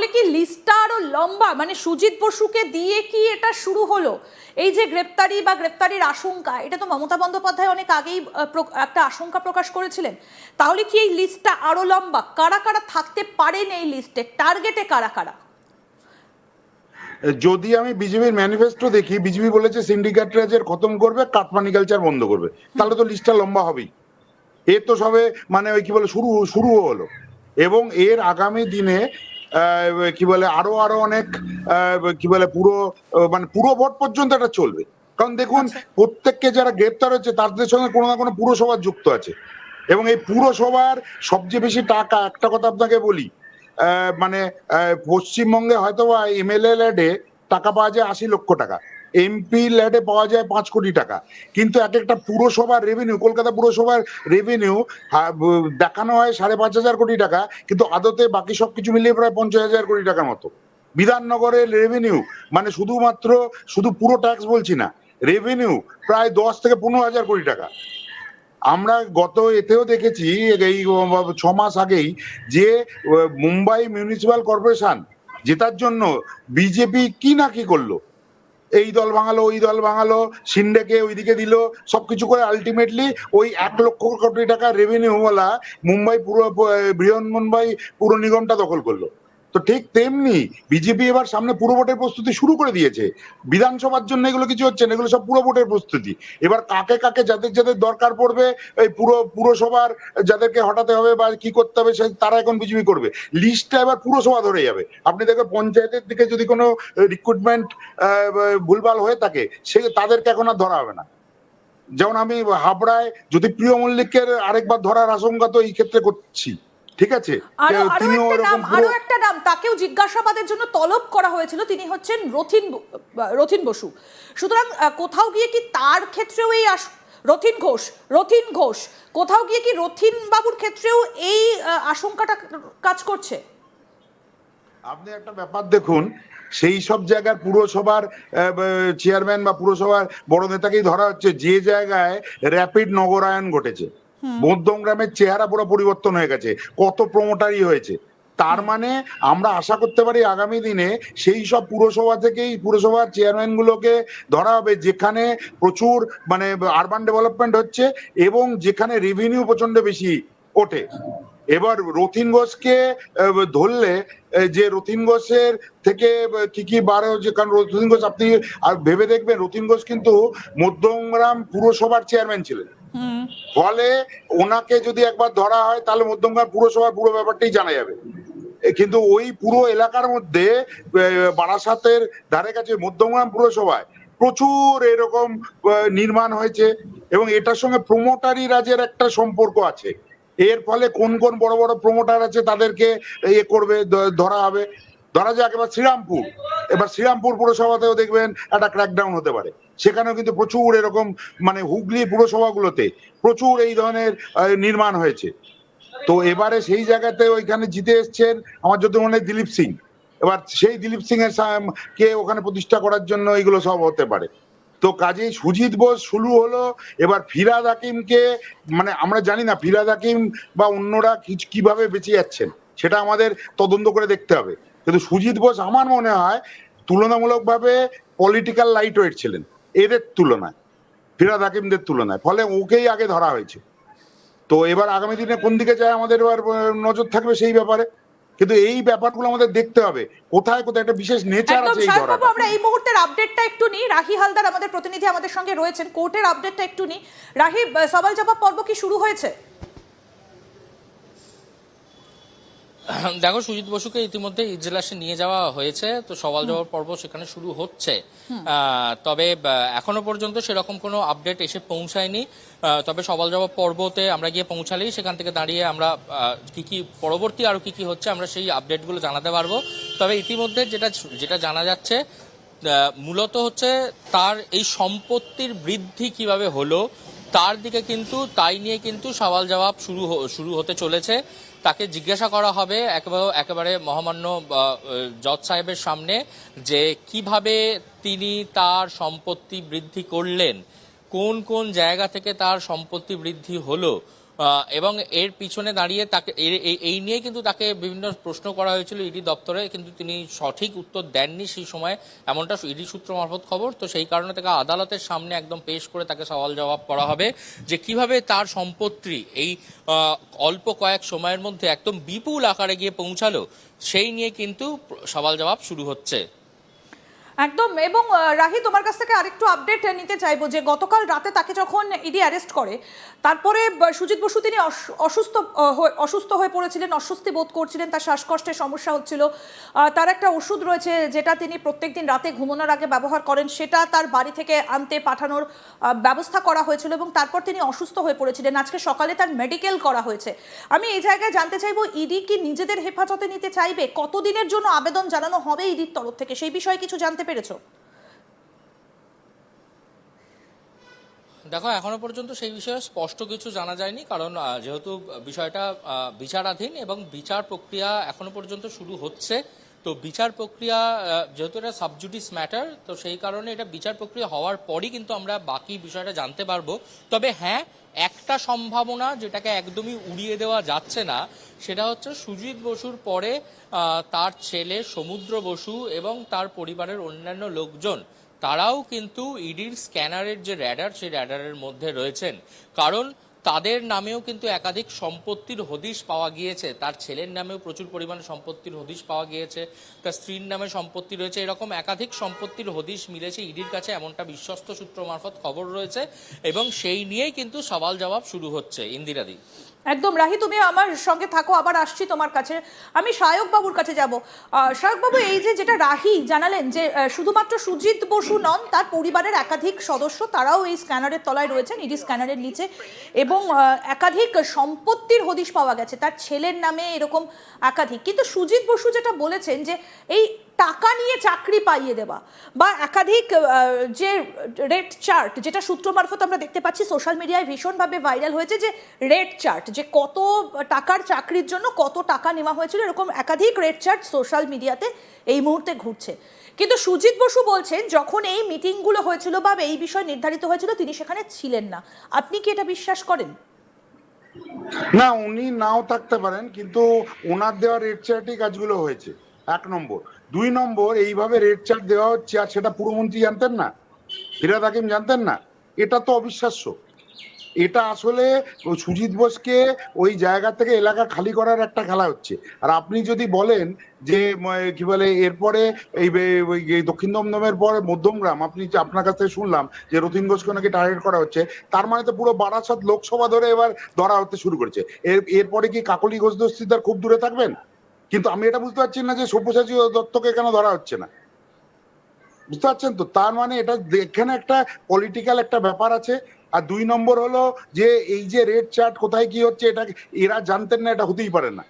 তাহলে কি লিস্টটা আরো লম্বা, মানে সুজিত বসুকে দিয়ে কি এটা শুরু হলো? এই যে গ্রেপ্তারি বা গ্রেপ্তারির আশঙ্কা, এটা তো মমতা বন্দ্যোপাধ্যায় অনেক আগেই একটা আশঙ্কা প্রকাশ করেছিলেন। তাহলে কি এই লিস্টটা আরো লম্বা? কারা কারা থাকতে পারেন এই লিস্টে, টার্গেটে কারা কারা? যদি আমি বিজেপির ম্যানিফেস্টো দেখি, বিজেপি বলেছে সিন্ডিকেট রাজের খতম করবে, কাটমানি কালচার বন্ধ করবে, তাহলে তো লিস্টটা লম্বা হবেই। এর তো সবে মানে ওই কি বলে শুরু শুরু হলো, এবং এর আগামী দিনে কি বলে আরো আরো অনেক কি বলে পুরো মানে পুরো ভোট পর্যন্ত এটা চলবে। কারণ দেখুন, প্রত্যেককে যারা গ্রেপ্তার হচ্ছে তাদের সঙ্গে কোনো না কোনো পুরসভা যুক্ত আছে, এবং এই পুরসভার সবচেয়ে বেশি টাকা, একটা কথা আপনাকে বলি, মানে পশ্চিমবঙ্গে হয়তো এমএলএ ল্যাডে টাকা পাওয়া যায় 80 লক্ষ টাকা, এমপি ল্যাডে পাওয়া যায় 5 কোটি টাকা, কিন্তু এক একটা পুরসভার রেভিনিউ, কলকাতা পুরসভার রেভিনিউ দেখানো হয় 5,500 কোটি টাকা, কিন্তু আদতে বাকি সবকিছু মিলিয়ে প্রায় 50,000 কোটি টাকার মতো। বিধাননগরের রেভিনিউ মানে শুধুমাত্র শুধু পুরো ট্যাক্স বলছি না, রেভিনিউ প্রায় 10 থেকে 15,000 কোটি টাকা। আমরা গত এতেও দেখেছি এই 6 মাস আগেই যে মুম্বাই মিউনিসিপাল কর্পোরেশন জেতার জন্য বিজেপি কি না কি করলো, এই দল ভাঙালো, ওই দল ভাঙালো, সিন্ডেকে ওইদিকে দিল, সবকিছু করে আলটিমেটলি ওই 1 লক্ষ কোটি টাকা রেভিনিউ ওয়ালা মুম্বাই পুরো বৃহন মুম্বাই পুর নিগমটা দখল করলো। তো ঠিক তেমনি বিজেপি এবার সামনে পুরো ভোটের প্রস্তুতি শুরু করে দিয়েছে। বিধানসভার জন্য এগুলো কিছু হচ্ছে না, এগুলো সব পুরো ভোটের প্রস্তুতি। এবার কাকে কাকে যাদের যাদের দরকার পড়বে, এই পুরসভার যাদেরকে হটাতে হবে বা কি করতে হবে, তারা এখন বিজেপি করবে। লিস্টটা এবার পুরসভা ধরে যাবে। আপনি দেখবেন পঞ্চায়েতের দিকে যদি কোনো রিক্রুটমেন্ট ভুলভাল হয়ে থাকে, সে তাদেরকে এখন আর ধরা হবে না। যেমন আমি হাবড়ায় যদি প্রিয় মল্লিকের আরেকবার ধরার আশঙ্কা তো এই ক্ষেত্রে করছি, ঠিক আছে, তিনিও এরকম আরো একটা নাম তাকেও জিজ্ঞাসাবাদের জন্য তলব করা হয়েছিল, তিনি হচ্ছেন রথিন বসু। সুতরাং কোথাও গিয়ে কি তার ক্ষেত্রেও এই রথিন ঘোষ কোথাও গিয়ে কি রথিন বাবুর ক্ষেত্রেও এই আশঙ্কাটা কাজ করছে? আপনি একটা ব্যাপার দেখুন, সেই সব জায়গার পুরসভার চেয়ারম্যান বা পুরসভার বড় নেতাকেই ধরা হচ্ছে যে জায়গায় র্যাপিড নগরায়ন ঘটেছে। মধ্যমগ্রামের চেহারা পুরো পরিবর্তন হয়ে গেছে, কত প্রমোটারই হয়েছে। তার মানে আমরা আশা করতে পারি আগামী দিনে সেই সব পুরসভা থেকেই পুরসভার চেয়ারম্যান গুলোকে ধরা হবে যেখানে প্রচুর মানে আরবান ডেভেলপমেন্ট হচ্ছে এবং যেখানে রেভিনিউ প্রচন্ড বেশি ওঠে। এবার রথিন ঘোষকে ধরলে যে রথিন ঘোষের থেকে কি কি বার হচ্ছে, কারণ রথিন ঘোষ আপনি আর ভেবে দেখবেন, রথিন ঘোষ কিন্তু মধ্যমগ্রাম পুরসভার চেয়ারম্যান ছিলেন। ফলে ওনাকে যদি একবার ধরা হয় তাহলে মধ্যমগ্রাম পুরসভার পুরো ব্যাপারটাই জানা যাবে। কিন্তু ওই পুরো এলাকার মধ্যে বারাসাতের ধারে কাছে মধ্যমগ্রাম পুরসভায় প্রচুর এরকম নির্মাণ হয়েছে, এবং এটার সঙ্গে প্রমোটারি রাজের একটা সম্পর্ক আছে। এর ফলে কোন কোন বড় বড় প্রমোটার আছে তাদেরকে করবে, ধরা হবে। ধরা যাক এবার শ্রীরামপুর পুরসভাতেও দেখবেন একটা ক্র্যাকডাউন হতে পারে, সেখানেও কিন্তু প্রচুর এরকম মানে হুগলি পুরসভাগুলোতে প্রচুর এই ধরনের নির্মাণ হয়েছে। তো এবারে সেই জায়গাতে ওইখানে জিতে এসছেন আমার যদি মনে হয় দিলীপ সিং। এবার সেই দিলীপ সিং এর কে ওখানে প্রতিষ্ঠা করার জন্য এগুলো সব হতে পারে। তো কাজেই সুজিত বোস শুরু হলো, এবার ফিরহাদ হাকিমকে মানে আমরা জানি না ফিরহাদ হাকিম বা অন্যরা কিভাবে বেঁচে যাচ্ছেন, সেটা আমাদের তদন্ত করে দেখতে হবে। কিন্তু সুজিত বোস আমার মনে হয় তুলনামূলকভাবে পলিটিক্যাল লাইট ওয়েট ছিলেন এদের তুলনায়, ফিরহাদ হাকিমদের তুলনায়, ফলে ওকেই আগে ধরা হয়েছে। তো এবার আগামী দিনে কোন দিকে যায় আমাদের এবার নজর থাকবে সেই ব্যাপারে। কিন্তু এই ব্যাপারগুলো আমাদের দেখতে হবে, কোথায় কোথায় একটা বিশেষ নেচার আছে এই ধরাটা। আমরা এই মুহূর্তের আপডেটটা একটু নিই, রাহি হালদার আমাদের প্রতিনিধি আমাদের সঙ্গে রয়েছেন, কোর্টের আপডেটটা একটু নিই। রাহি, সওয়াল জবাব পর্ব কি শুরু হয়েছে? দেখো, সুজিত বসুকে ইতিমধ্যে ইজলাসে নিয়ে যাওয়া হয়েছে, তো সওয়াল জবাব পর্ব সেখানে শুরু হচ্ছে। তবে এখনো পর্যন্ত সেরকম কোনো আপডেট এসে পৌঁছায়নি। তবে সওয়াল জবাব পর্বতে আমরা গিয়ে পৌঁছালেই সেখান থেকে দাঁড়িয়ে আমরা কি কি পরবর্তী আরো কি কি হচ্ছে আমরা সেই আপডেটগুলো জানাতে পারবো। তবে ইতিমধ্যে যেটা জানা যাচ্ছে মূলত হচ্ছে তার এই সম্পত্তির বৃদ্ধি কিভাবে হলো তার দিকে কিন্তু তাই নিয়ে কিন্তু সওয়াল জবাব শুরু হতে চলেছে। তাকে জিজ্ঞাসা করা হবে একেবারে মহামান্য জজ সাহেবের সামনে যে কিভাবে তিনি তার সম্পত্তি বৃদ্ধি করলেন, কোন কোন জায়গা থেকে তার সম্পত্তি বৃদ্ধি হলো, এবং এর পিছনে দাঁড়িয়ে তাকে এই নিয়ে কিন্তু তাকে বিভিন্ন প্রশ্ন করা হয়েছিল ইডি দপ্তরে, কিন্তু তিনি সঠিক উত্তর দেননি সেই সময়, এমনটা ইডি সূত্র মারফত খবর। তো সেই কারণে তাকে আদালতের সামনে একদম পেশ করে তাকে সওয়াল জবাব করা হবে যে কিভাবে তার সম্পত্তি এই অল্প কয়েক সময়ের মধ্যে একদম বিপুল আকারে গিয়ে পৌঁছালো, সেই নিয়ে কিন্তু সওয়াল জবাব শুরু হচ্ছে। একদম। এবং রাহি, তোমার কাছ থেকে আরেকটু আপডেট নিতে চাইবো যে গতকাল রাতে তাকে যখন ইডি অ্যারেস্ট করে, তারপরে সুজিত বসু তিনি অসুস্থ হয়ে পড়েছিলেন, অস্বস্তি বোধ করছিলেন, তার শ্বাসকষ্টের সমস্যা হচ্ছিল। তার একটা ওষুধ রয়েছে যেটা তিনি প্রত্যেকদিন রাতে ঘুমানোর আগে ব্যবহার করেন, সেটা তার বাড়ি থেকে আনতে পাঠানোর ব্যবস্থা করা হয়েছিল এবং তারপর তিনি অসুস্থ হয়ে পড়েছিলেন। আজকে সকালে তার মেডিকেল করা হয়েছে। আমি এই জায়গায় জানতে চাইবো, ইডি কি নিজেদের হেফাজতে নিতে চাইবে? কতদিনের জন্য আবেদন জানানো হবে ইডির তরফ থেকে, সেই বিষয়ে কিছু জানতে পেরেছো? দেখো, এখনো পর্যন্ত সেই বিষয়ে স্পষ্ট কিছু জানা যায়নি, কারণ যেহেতু বিষয়টা বিচারাধীন এবং বিচার প্রক্রিয়া এখনো পর্যন্ত শুরু হচ্ছে। তো বিচার প্রক্রিয়া যেহেতু এটা সাবজুডিস ম্যাটার, তো সেই কারণে এটা বিচার প্রক্রিয়া হওয়ার পরই কিন্তু আমরা বাকি বিষয়টা জানতে পারবো। তবে হ্যাঁ, একটা সম্ভাবনা যেটাকে একদমই উড়িয়ে দেওয়া যাচ্ছে না, সেটা হচ্ছে সুজিত বসুর পরে তার ছেলে সমুদ্র বসু এবং তার পরিবারের অন্যান্য লোকজন তারাও কিন্তু ইডির স্ক্যানারের যে র্যাডার, সেই র্যাডারের মধ্যে রয়েছেন। কারণ তাদের নামেও কিন্তু একাধিক সম্পত্তির হদিশ পাওয়া গিয়েছে, তার ছেলের নামেও প্রচুর পরিমাণে সম্পত্তির হদিশ পাওয়া গিয়েছে, তার স্ত্রীর নামে সম্পত্তি রয়েছে, এরকম একাধিক সম্পত্তির হদিশ মিলেছে ইডির কাছে, এমনটা বিশ্বস্ত সূত্র মারফত খবর রয়েছে এবং সেই নিয়েই কিন্তু সওয়াল জবাব শুরু হচ্ছে। ইন্দিরাদি। একদম। রাহি, তুমি আমার সঙ্গে থাকো, আবার আসছি তোমার কাছে। আমি সায়ক বাবুর কাছে যাব। সায়ক বাবু, এই যে যেটা রাহি জানালেন যে শুধুমাত্র সুজিত বসু নন, তার পরিবারের একাধিক সদস্য তারাও এই স্ক্যানারের তলায় রয়েছেন, ইডি স্ক্যানারের নিচে, এবং একাধিক সম্পত্তির হদিশ পাওয়া গেছে তার ছেলের নামে, এরকম একাধিক। কিন্তু সুজিত বসু যেটা বলেছেন যে এই টাকা নিয়ে চাকরি পাইয়ে দেওয়া বা একাধিক যে রেট চার্ট, যেটা সূত্র মারফত আমরা দেখতে পাচ্ছি সোশ্যাল মিডিয়ায় ভীষণভাবে ভাইরাল হয়েছে, যে রেট চার্ট, যে কত টাকার চাকরির জন্য কত টাকা নেওয়া হয়েছিল, এরকম একাধিক রেট চার্ট সোশ্যাল মিডিয়াতে এই মুহূর্তে ঘুরছে। কিন্তু সুজিত বসু বলছেন যখন এই মিটিংগুলো হয়েছিল বা এই বিষয় নির্ধারিত হয়েছিল তিনি সেখানে ছিলেন না। আপনি কি এটা বিশ্বাস করেন? না, উনি নাও থাকতে পারেন, কিন্তু ওনার দেওয়া রেড চার্টই কাজগুলো হয়েছে, 1 নম্বর। 2 নম্বর, এইভাবে রেড চার্ট দেওয়া হচ্ছে আর সেটা পুরমন্ত্রী জানতেন না, ফিরহাদ হাকিম জানতেন না? এটা তো অবিশ্বাস্য। এটা আসলে সুজিত বোসকে ওই জায়গা থেকে এলাকা খালি করার একটা খেলা হচ্ছে। আর আপনি যদি বলেন যে কি বলে এরপরে ওই দক্ষিণ দমদমের পরে মধ্যমগ্রাম, আপনার কাছ থেকে শুনলাম যে রতিন ঘোষকে নাকি টার্গেট করা হচ্ছে, তার মানে তো পুরো বারাসাত লোকসভা ধরে এবার ধরা হতে শুরু করেছে। এরপরে কি কাকলি ঘোষ দস্তিদার খুব দূরে থাকবেন? কিন্তু আমি এটা বুঝতে পারছি না যে সব্যসাচী দত্তকে কেন ধরা হচ্ছে না। বুঝতে পারছেন তো? তার মানে এটা এখানে একটা পলিটিক্যাল একটা ব্যাপার আছে। আর 2 নম্বর হলো যে এই যে রেড চার্ট কোথায় কি হচ্ছে, এটা এরা জানতেন না, এটা হতেই পারে না।